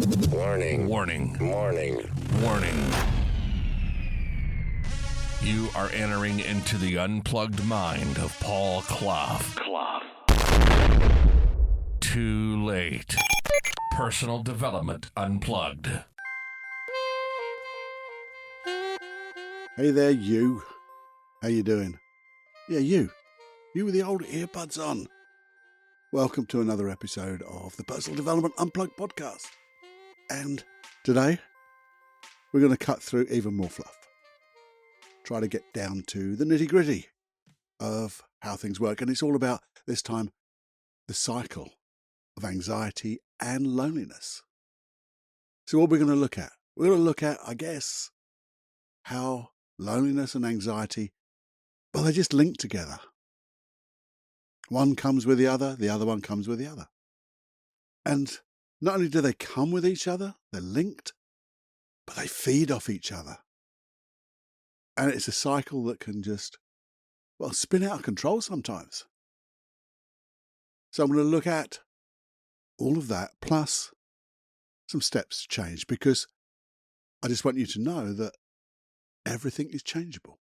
Warning. Warning. Warning. Warning. You are entering into the unplugged mind of Paul Clough. Too late. Personal Development Unplugged. Hey there, you. How you doing? Yeah, you. You with the old earbuds on. Welcome to another episode of the Personal Development Unplugged podcast. And today, we're going to cut through even more fluff. Try to get down to the nitty-gritty of how things work. And it's all about, this time, the cycle of anxiety and loneliness. So what we're going to look at? We're going to look at, I guess, how loneliness and anxiety, well, they just link together. One comes with the other one comes with the other. And not only do they come with each other, they're linked, but they feed off each other. And it's a cycle that can just, well, spin out of control sometimes. So I'm going to look at all of that, plus some steps to change, because I just want you to know that everything is changeable.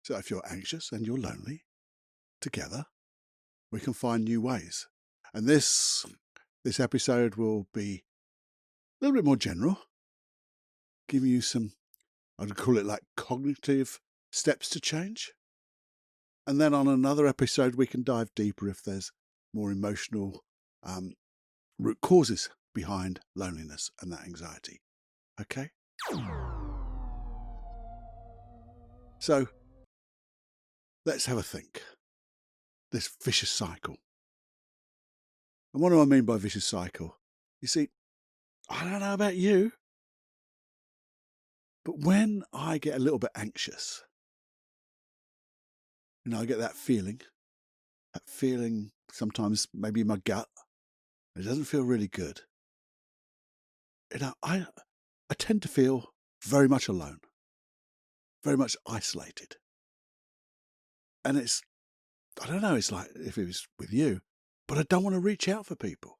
So if you're anxious and you're lonely, together, we can find new ways. And this episode will be a little bit more general, giving you some, I'd call it like cognitive steps to change. And then on another episode, we can dive deeper if there's more emotional root causes behind loneliness and that anxiety. Okay? So let's have a think. This vicious cycle. And what do I mean by vicious cycle? You see, I don't know about you, but when I get a little bit anxious, I get that feeling sometimes maybe in my gut, it doesn't feel really good. I tend to feel very much alone, very much isolated. And I don't know, it's like if it was with you, but I don't want to reach out for people.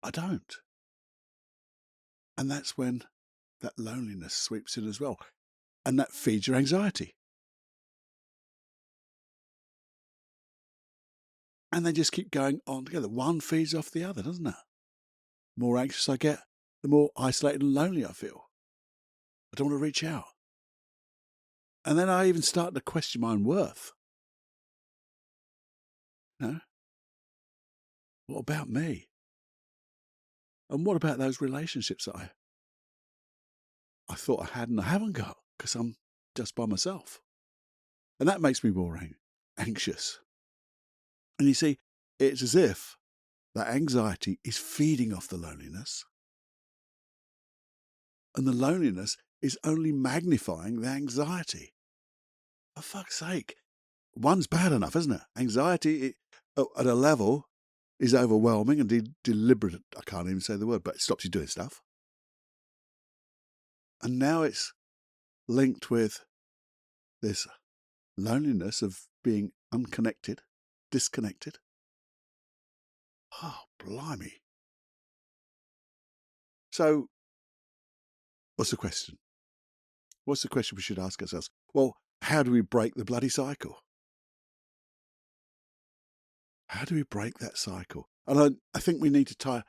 I don't. And that's when that loneliness sweeps in as well. And that feeds your anxiety. And they just keep going on together. One feeds off the other, doesn't it? The more anxious I get, the more isolated and lonely I feel. I don't want to reach out. And then I even start to question my own worth. What about me? And what about those relationships that I thought I had and I haven't got because I'm just by myself? And that makes me more anxious. And you see, it's as if that anxiety is feeding off the loneliness. And the loneliness is only magnifying the anxiety. For fuck's sake. One's bad enough, isn't it? Anxiety at a level is overwhelming and deliberate. I can't even say the word, but it stops you doing stuff. And now it's linked with this loneliness of being unconnected, disconnected. Oh, blimey. So, what's the question? What's the question we should ask ourselves? Well, how do we break the bloody cycle? How do we break that cycle? And I think we need to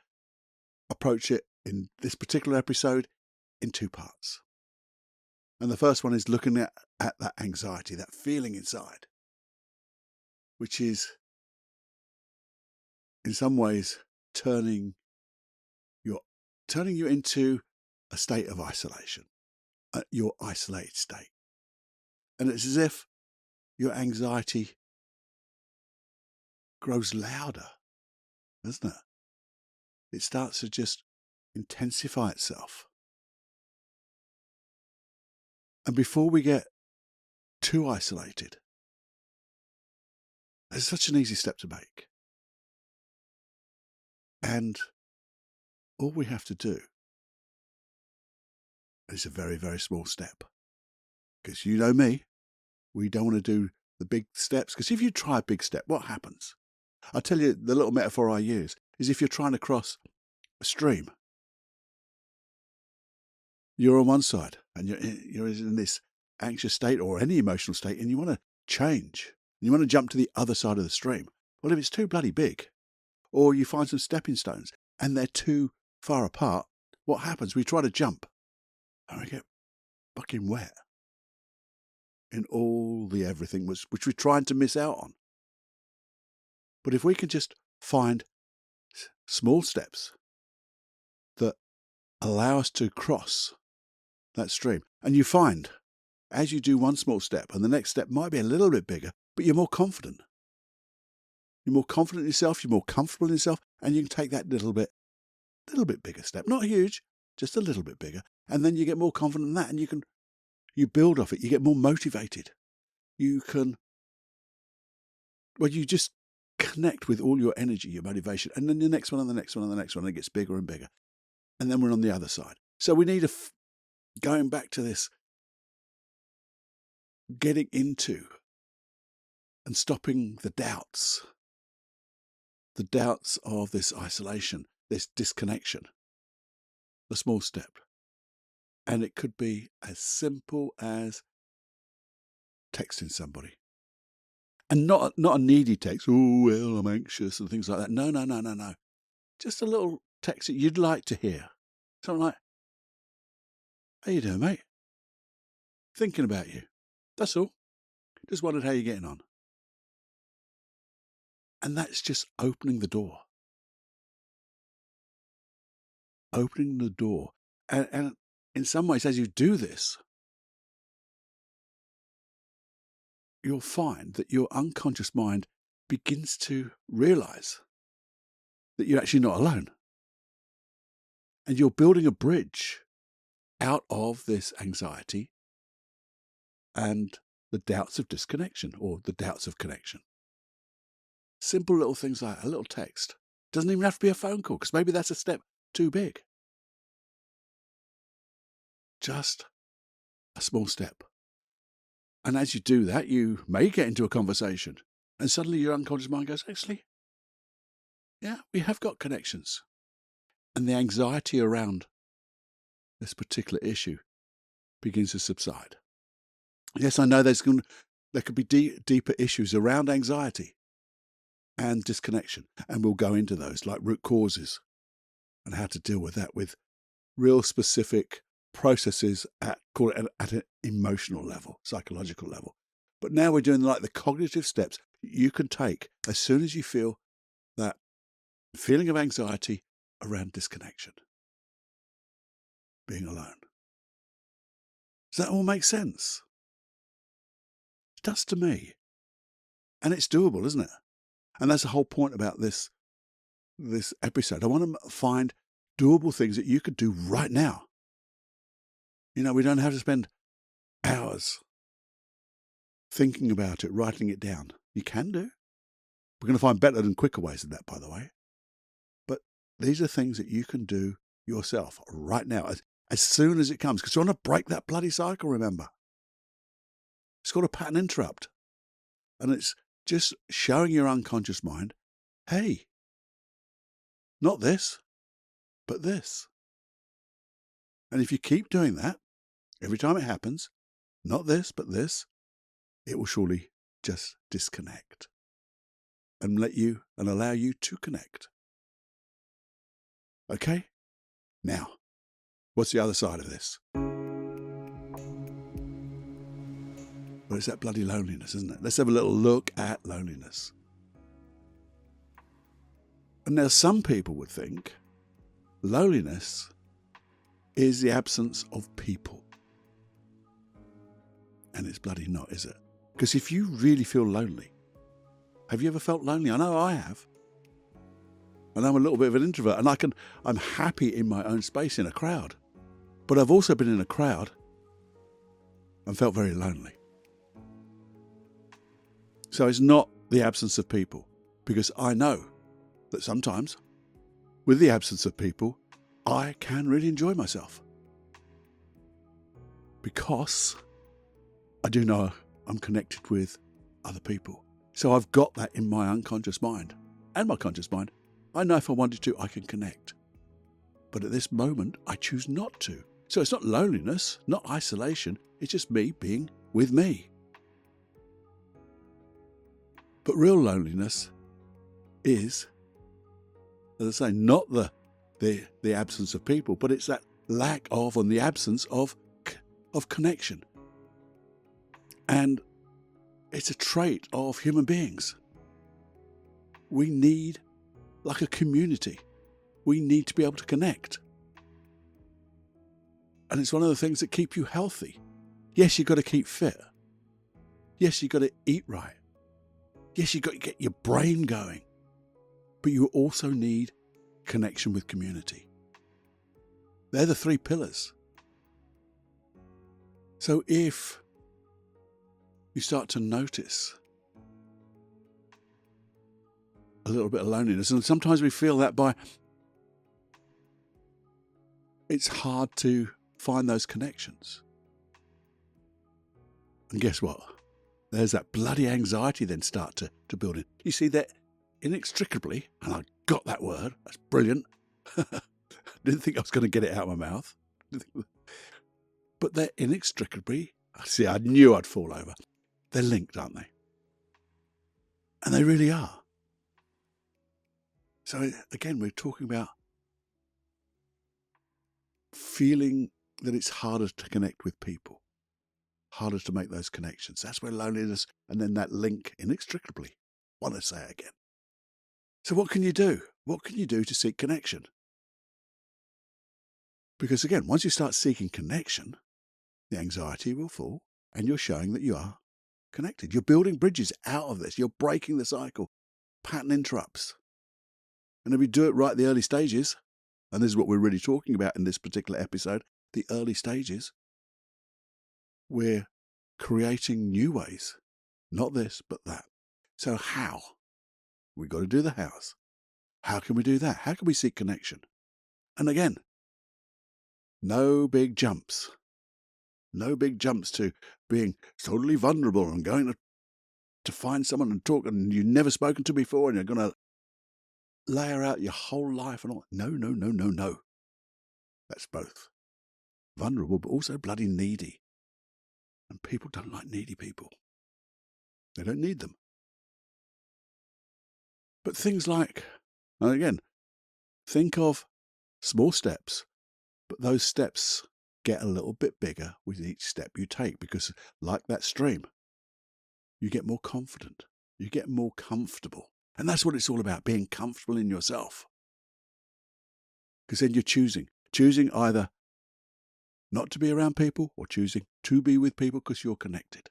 approach it in this particular episode in two parts. And the first one is looking at that anxiety, that feeling inside, which is in some ways turning you into a state of isolation, your isolated state. And it's as if your anxiety grows louder, doesn't it? It starts to just intensify itself. And before we get too isolated, there's such an easy step to make. And all we have to do is a very, very small step. Because you know me, we don't want to do the big steps. Because if you try a big step, what happens? I'll tell you the little metaphor I use. is if you're trying to cross a stream. You're on one side and you're in this anxious state or any emotional state, and you want to change. You want to jump to the other side of the stream. Well, if it's too bloody big, or you find some stepping stones and they're too far apart, what happens? We try to jump and we get fucking wet in all the everything which we're trying to miss out on. But if we can just find small steps that allow us to cross that stream, and you find as you do one small step, and the next step might be a little bit bigger, but you're more confident. You're more confident in yourself, you're more comfortable in yourself, and you can take that little bit bigger step. Not huge, just a little bit bigger. And then you get more confident in that, and you build off it. You get more motivated. You just connect with all your energy, your motivation. And then the next one, and the next one, and the next one, and it gets bigger and bigger. And then we're on the other side. So we need going back to this, getting into and stopping the doubts of this isolation, this disconnection, a small step. And it could be as simple as texting somebody. And not a needy text, oh, well, I'm anxious and things like that. No. Just a little text that you'd like to hear. Something like, how you doing, mate? Thinking about you. That's all. Just wondered how you're getting on. And that's just opening the door. Opening the door. And in some ways, as you do this, you'll find that your unconscious mind begins to realize that you're actually not alone. And you're building a bridge out of this anxiety and the doubts of disconnection or the doubts of connection. Simple little things like a little text. Doesn't even have to be a phone call, because maybe that's a step too big. Just a small step. And as you do that, you may get into a conversation, and suddenly your unconscious mind goes, actually, yeah, we have got connections. And the anxiety around this particular issue begins to subside. Yes, I know there could be deeper issues around anxiety and disconnection, and we'll go into those, like root causes and how to deal with that with real specific processes at an emotional level, psychological level. But now we're doing like the cognitive steps you can take as soon as you feel that feeling of anxiety around disconnection, being alone. Does that all make sense? It does to me. And it's doable, isn't it? And that's the whole point about this episode. I want to find doable things that you could do right now. You know, we don't have to spend hours thinking about it, writing it down. You can do. We're going to find better and quicker ways than that, by the way. But these are things that you can do yourself right now, as soon as it comes. Because you want to break that bloody cycle, remember. It's called a pattern interrupt. And it's just showing your unconscious mind, hey, not this, but this. And if you keep doing that, every time it happens, not this, but this, it will surely just disconnect and allow you to connect. Okay? Now, what's the other side of this? Well, it's that bloody loneliness, isn't it? Let's have a little look at loneliness. And now some people would think loneliness is the absence of people. And it's bloody not, is it? Because if you really feel lonely, have you ever felt lonely? I know I have. And I'm a little bit of an introvert, and I'm happy in my own space in a crowd. But I've also been in a crowd and felt very lonely. So it's not the absence of people, because I know that sometimes with the absence of people, I can really enjoy myself. Because I do know I'm connected with other people. So I've got that in my unconscious mind and my conscious mind I know if I wanted to, I can connect. But at this moment, I choose not to. So it's not loneliness, not isolation. It's just me being with me. But real loneliness is, as I say, not the absence of people, but it's that lack of and the absence of connection. And it's a trait of human beings. We need, like a community, we need to be able to connect. And it's one of the things that keep you healthy. Yes, you've got to keep fit. Yes, you've got to eat right. Yes, you've got to get your brain going. But you also need connection with community. They're the 3 pillars. So if you start to notice a little bit of loneliness, and sometimes we feel that it's hard to find those connections. And guess what? There's that bloody anxiety then start to build in. You see, that inextricably, and I got that word, that's brilliant. Didn't think I was going to get it out of my mouth. But they're inextricably, see, I knew I'd fall over. They're linked, aren't they? And they really are. So again, we're talking about feeling that it's harder to connect with people, harder to make those connections. That's where loneliness and then that link inextricably. Want to say it again. So what can you do? What can you do to seek connection? Because again, once you start seeking connection, the anxiety will fall and you're showing that you are connected. You're building bridges out of this. You're breaking the cycle. Pattern interrupts. And if we do it right at the early stages, and this is what we're really talking about in this particular episode, the early stages, we're creating new ways. Not this, but that. So how? We've got to do the hows. How can we do that? How can we seek connection? And again, no big jumps. No big jumps to being totally vulnerable and going to find someone and talk and you've never spoken to before and you're going to layer out your whole life and all. No. That's both vulnerable but also bloody needy. And people don't like needy people. They don't need them. But things like, and again, think of small steps, but those steps get a little bit bigger with each step you take because like that stream, you get more confident, you get more comfortable. And that's what it's all about, being comfortable in yourself. Because then you're choosing either not to be around people or choosing to be with people because you're connected.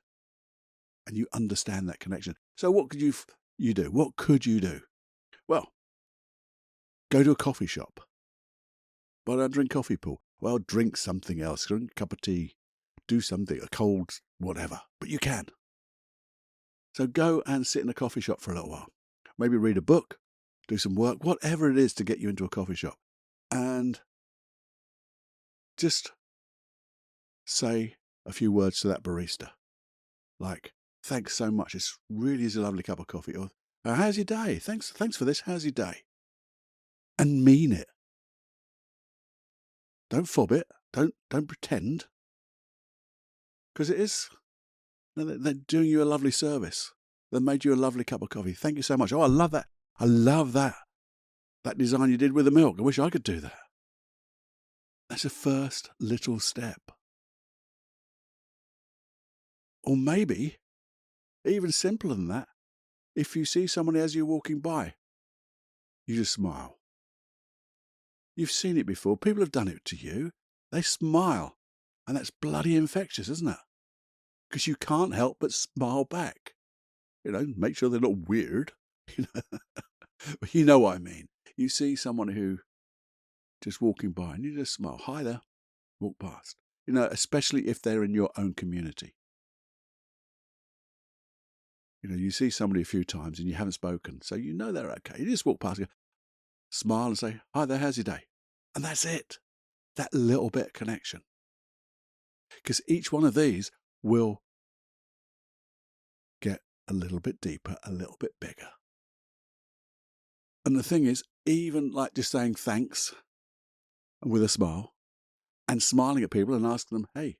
And you understand that connection. So what could you do? What could you do? Well, go to a coffee shop. Why don't I drink coffee, Paul? Well, drink something else. Drink a cup of tea. Do something, a cold whatever. But you can. So go and sit in a coffee shop for a little while. Maybe read a book, do some work, whatever it is to get you into a coffee shop. And just say a few words to that barista. Like, thanks so much. It really is a lovely cup of coffee. Or, how's your day? Thanks for this. How's your day? And mean it. Don't fob it. Don't pretend. Because it is. They're doing you a lovely service. They made you a lovely cup of coffee. Thank you so much. Oh, I love that. I love that. That design you did with the milk. I wish I could do that. That's a first little step. Or maybe, even simpler than that, if you see somebody as you're walking by, you just smile. You've seen it before. People have done it to you. They smile. And that's bloody infectious, isn't it? Because you can't help but smile back. Make sure they're not weird. But you know what I mean. You see someone who just walking by and you just smile. Hi there. Walk past. Especially if they're in your own community. You see somebody a few times and you haven't spoken, so they're okay. You just walk past, smile and say, hi there, how's your day? And that's it. That little bit of connection. Because each one of these will get a little bit deeper, a little bit bigger. And the thing is, even like just saying thanks with a smile and smiling at people and asking them, hey,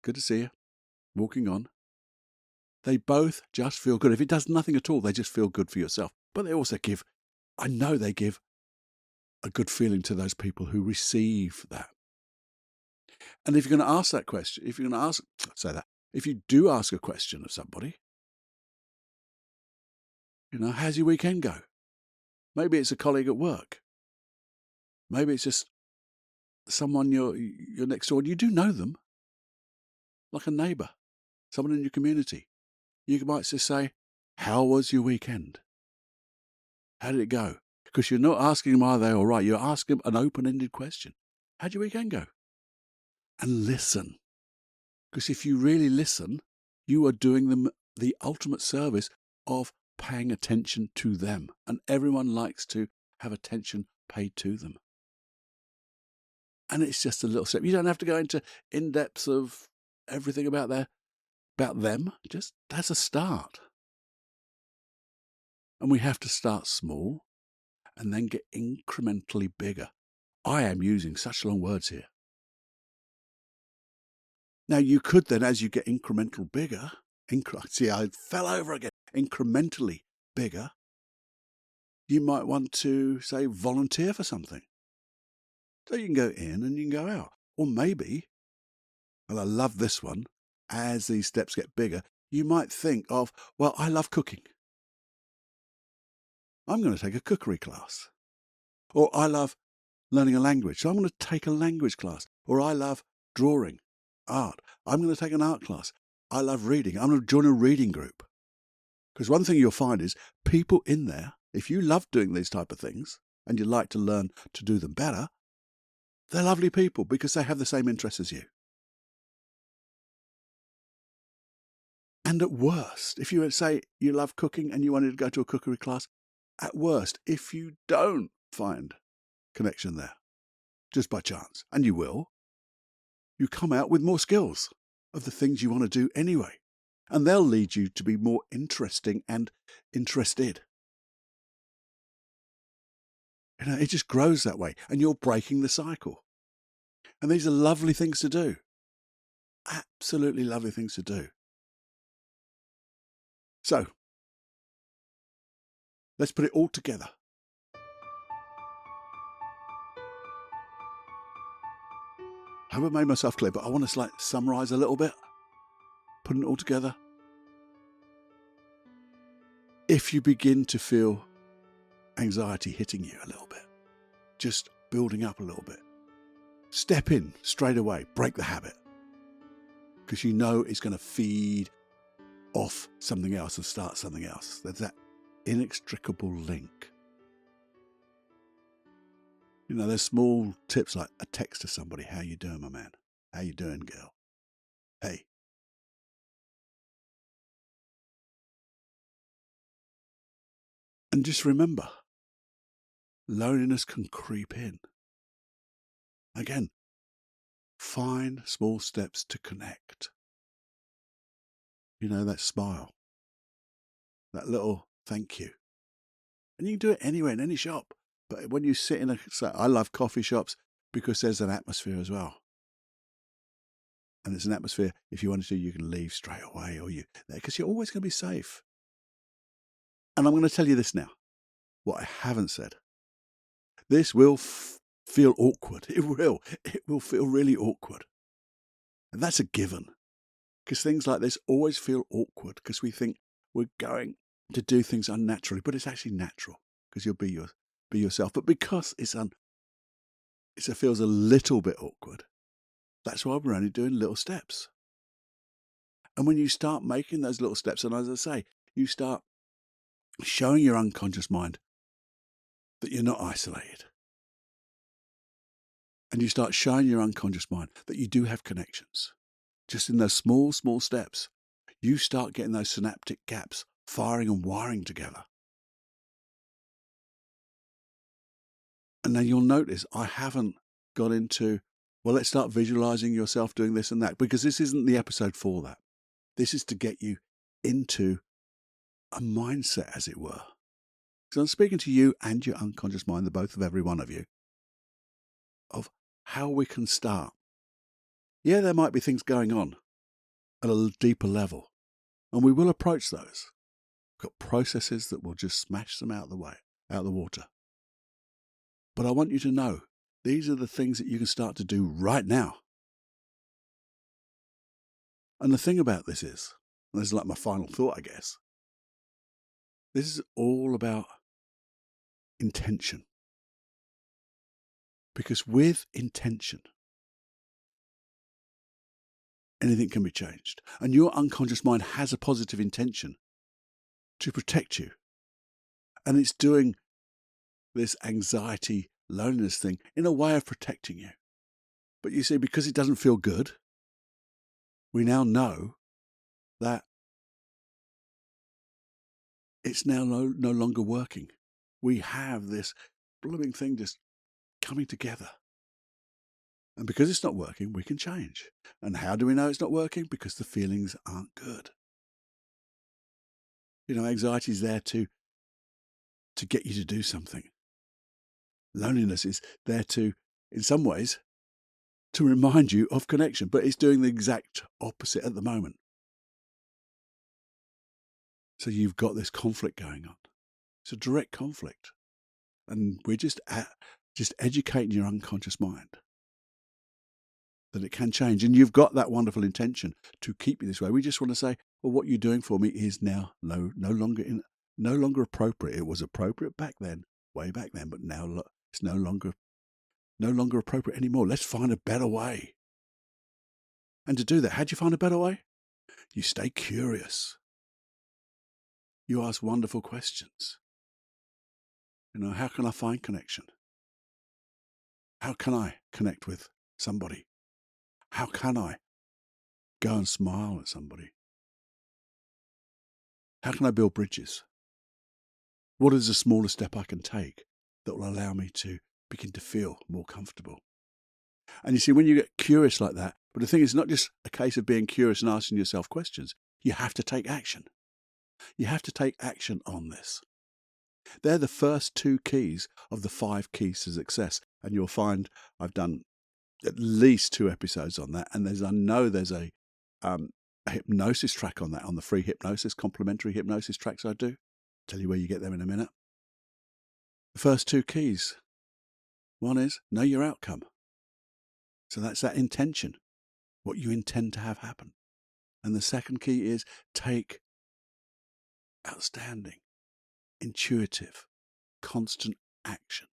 good to see you, walking on. They both just feel good. If it does nothing at all, they just feel good for yourself. But they also give, I know they give a good feeling to those people who receive that. And if you're going to ask that question, if you do ask a question of somebody, how's your weekend go? Maybe it's a colleague at work. Maybe it's just someone you're next door and you do know them, like a neighbour, someone in your community. You might just say, how was your weekend? How did it go? Because you're not asking them, are they all right? You're asking them an open-ended question. How'd your weekend go? And listen. Because if you really listen, you are doing them the ultimate service of paying attention to them. And everyone likes to have attention paid to them. And it's just a little step. You don't have to go into in-depth of everything about them. Just that's a start. And we have to start small and then get incrementally bigger. I am using such long words here. Now, you could then, as you get incremental bigger, see, I fell over again, incrementally bigger, you might want to, say, volunteer for something. So you can go in and you can go out. Or maybe, and I love this one, as these steps get bigger, you might think of, well, I love cooking. I'm going to take a cookery class. Or I love learning a language, so I'm going to take a language class. Or I love drawing, art. I'm going to take an art class. I love reading. I'm going to join a reading group. Because one thing you'll find is people in there, if you love doing these type of things and you'd like to learn to do them better, they're lovely people because they have the same interests as you. And at worst, if you would say you love cooking and you wanted to go to a cookery class, at worst, if you don't find connection there, just by chance, and you will, you come out with more skills of the things you want to do anyway. And they'll lead you to be more interesting and interested. It just grows that way, and you're breaking the cycle. And these are lovely things to do. Absolutely lovely things to do. So, let's put it all together. I hope I made myself clear, but I want to summarize a little bit, putting it all together. If you begin to feel anxiety hitting you a little bit, just building up a little bit, step in straight away, break the habit, because you know it's going to feed off something else and start something else. There's that inextricable link. There's small tips like a text to somebody. How you doing, my man? How you doing, girl? Hey. And just remember, loneliness can creep in. Again, find small steps to connect. That smile, that little thank you. And you can do it anywhere, in any shop. But when you sit I love coffee shops because there's an atmosphere as well. And it's an atmosphere, if you want to, you can leave straight away because you're always going to be safe. And I'm going to tell you this now, what I haven't said. This will feel awkward. It will feel really awkward. And that's a given. Because things like this always feel awkward because we think we're going to do things unnaturally, but it's actually natural because you'll be yourself. But because it feels a little bit awkward, that's why we're only doing little steps. And when you start making those little steps, and as I say, you start showing your unconscious mind that you're not isolated. And you start showing your unconscious mind that you do have connections. Just in those small, small steps, you start getting those synaptic gaps firing and wiring together. And then you'll notice I haven't got into, well, let's start visualizing yourself doing this and that, because this isn't the episode for that. This is to get you into a mindset, as it were. Because I'm speaking to you and your unconscious mind, the both of every one of you, of how we can start. Yeah, there might be things going on at a deeper level, and we will approach those. We've got processes that will just smash them out of the way, out of the water. But I want you to know, these are the things that you can start to do right now. And the thing about this is, and this is like my final thought, I guess, this is all about intention. Because with intention, anything can be changed. And your unconscious mind has a positive intention to protect you. And it's doing this anxiety, loneliness thing in a way of protecting you. But you see, because it doesn't feel good, we now know that it's now no longer working. We have this blooming thing just coming together. And because it's not working, we can change. And how do we know it's not working? Because the feelings aren't good. You know, anxiety is there to get you to do something. Loneliness is there to, in some ways, to remind you of connection, but it's doing the exact opposite at the moment. So you've got this conflict going on. It's a direct conflict. And we're just educating your unconscious mind that it can change. And you've got that wonderful intention to keep you this way. We just want to say, well, what you're doing for me is now no longer appropriate. It was appropriate back then, way back then, but now look, it's no longer appropriate anymore. Let's find a better way. And to do that, how do you find a better way? You stay curious. You ask wonderful questions. You know, how can I find connection? How can I connect with somebody? How can I go and smile at somebody? How can I build bridges? What is the smallest step I can take that will allow me to begin to feel more comfortable? And you see, when you get curious like that, but the thing is not just a case of being curious and asking yourself questions. You have to take action. You have to take action on this. They're the first 2 keys of the 5 keys to success. And you'll find I've done at least 2 episodes on that. And I know there's a hypnosis track on that, on the free hypnosis, complimentary hypnosis tracks I do. Tell you where you get them in a minute. The first 2 keys. One is know your outcome. So that's that intention, what you intend to have happen. And the second key is take outstanding, intuitive, constant action.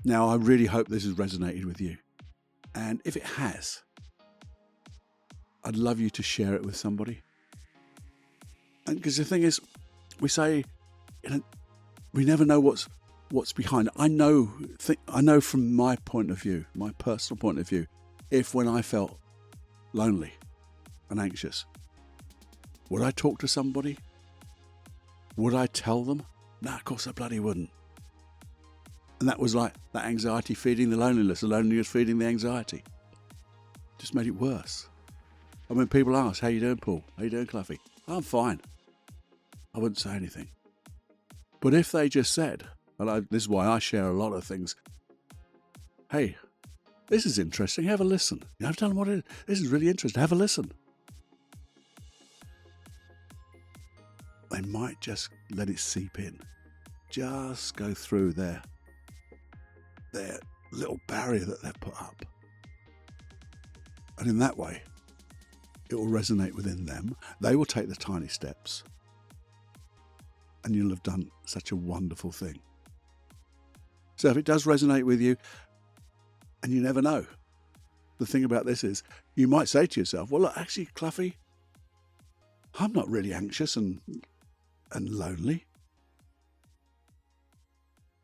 Now, I really hope this has resonated with you. And if it has, I'd love you to share it with somebody. And because the thing is, we say, we never know what's behind. I know from my point of view, my personal point of view, if when I felt lonely and anxious, would I talk to somebody? Would I tell them? No, of course I bloody wouldn't. And that was like that anxiety feeding the loneliness feeding the anxiety. Just made it worse. And when people ask, how you doing, Paul? How you doing, Cluffy? I'm fine. I wouldn't say anything. But if they just said, and this is why I share a lot of things, hey, this is interesting, have a listen. I've done what it is. This is really interesting, have a listen. They might just let it seep in. Just go through their little barrier that they've put up. And in that way, it will resonate within them. They will take the tiny steps. And you'll have done such a wonderful thing. So if it does resonate with you, and you never know, the thing about this is, you might say to yourself, well, look, actually, Cluffy, I'm not really anxious and lonely.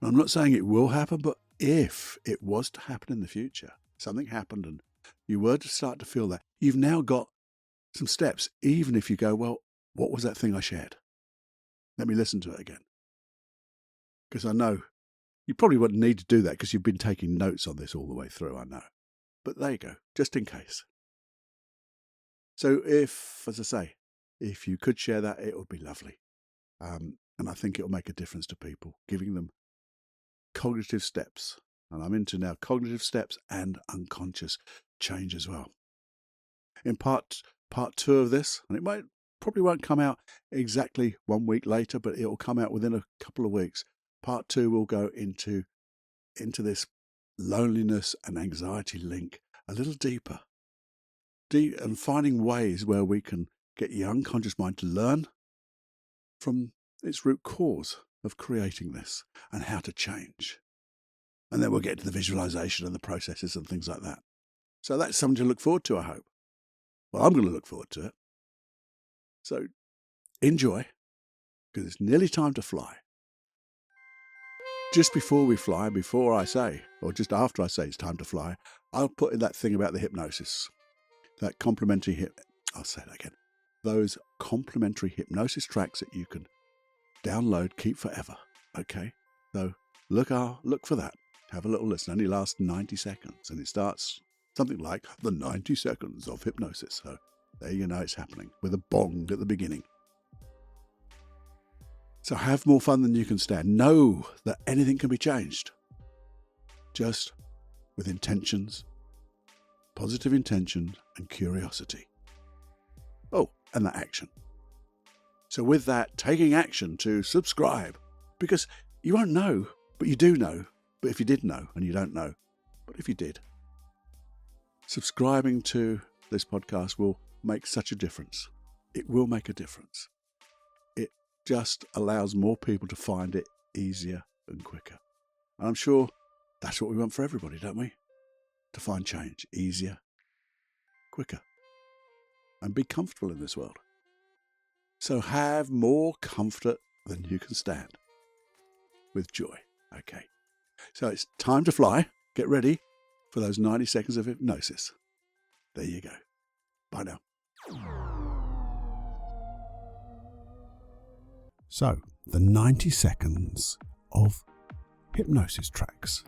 I'm not saying it will happen, but if it was to happen in the future, something happened and you were to start to feel that, you've now got some steps, even if you go, well, what was that thing I shared? Let me listen to it again. Because I know you probably wouldn't need to do that because you've been taking notes on this all the way through, I know. But there you go, just in case. So if, as I say, if you could share that, it would be lovely. And I think it'll make a difference to people, giving them cognitive steps. And I'm into now cognitive steps and unconscious change as well. In part 2 of this, and it probably won't come out exactly 1 week later, but it will come out within a couple of weeks. Part 2 will go into this loneliness and anxiety link a little deeper, and finding ways where we can get your unconscious mind to learn from its root cause of creating this and how to change. And then we'll get to the visualization and the processes and things like that. So that's something to look forward to, I hope. Well, I'm going to look forward to it. So enjoy, because it's nearly time to fly. Just before we fly, before I say, or just after I say it's time to fly, I'll put in that thing about the hypnosis. That complementary I'll say that again. Those complementary hypnosis tracks that you can download, keep forever. Okay? So look for that. Have a little listen. Only lasts 90 seconds. And it starts something like the 90 seconds of hypnosis. So there you know it's happening with a bong at the beginning. So have more fun than you can stand. Know that anything can be changed. Just with intentions, positive intentions and curiosity. Oh, and that action. So with that, taking action to subscribe, because you won't know, but you do know. But if you did know, and you don't know, but if you did, subscribing to this podcast will make such a difference. It will make a difference. It just allows more people to find it easier and quicker. And I'm sure that's what we want for everybody, don't we? To find change easier, quicker, and be comfortable in this world. So have more comfort than you can stand with joy. Okay. So it's time to fly. Get ready for those 90 seconds of hypnosis. There you go. Bye now. So, the 90 seconds of hypnosis tracks.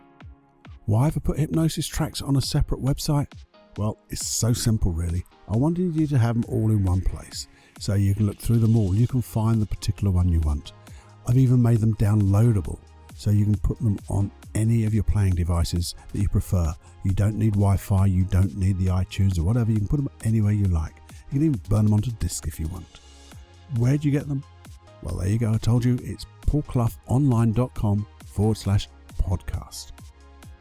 Why have I put hypnosis tracks on a separate website? Well, it's so simple really. I wanted you to have them all in one place so you can look through them all. You can find the particular one you want. I've even made them downloadable so you can put them on any of your playing devices that you prefer. You don't need Wi-Fi, you don't need the iTunes or whatever. You can put them anywhere you like. You can even burn them onto disk if you want. Where do you get them? Well, there you go. I told you it's paulcloughonline.com/podcast.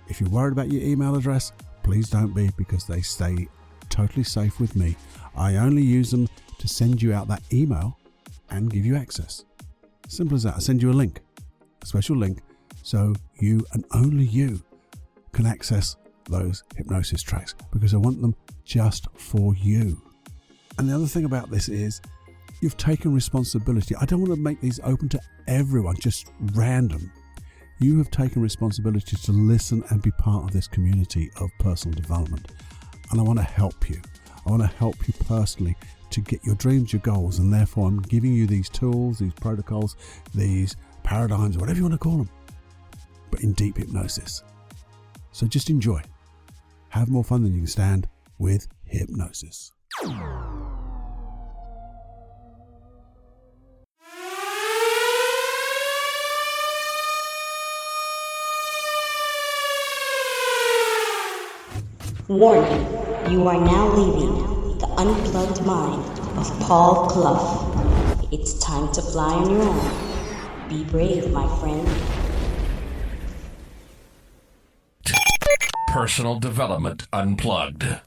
If you're worried about your email address, please don't be, because they stay totally safe with me. I only use them to send you out that email and give you access. Simple as that. I send you a link, a special link, so you and only you can access those hypnosis tracks, because I want them just for you. And the other thing about this is you've taken responsibility. I don't want to make these open to everyone, just random. You have taken responsibility to listen and be part of this community of personal development. And I want to help you. I want to help you personally to get your dreams, your goals. And therefore, I'm giving you these tools, these protocols, these paradigms, whatever you want to call them, but in deep hypnosis. So just enjoy. Have more fun than you can stand with hypnosis. Warning, you are now leaving the unplugged mind of Paul Clough. It's time to fly on your own. Be brave, my friend. Personal Development Unplugged.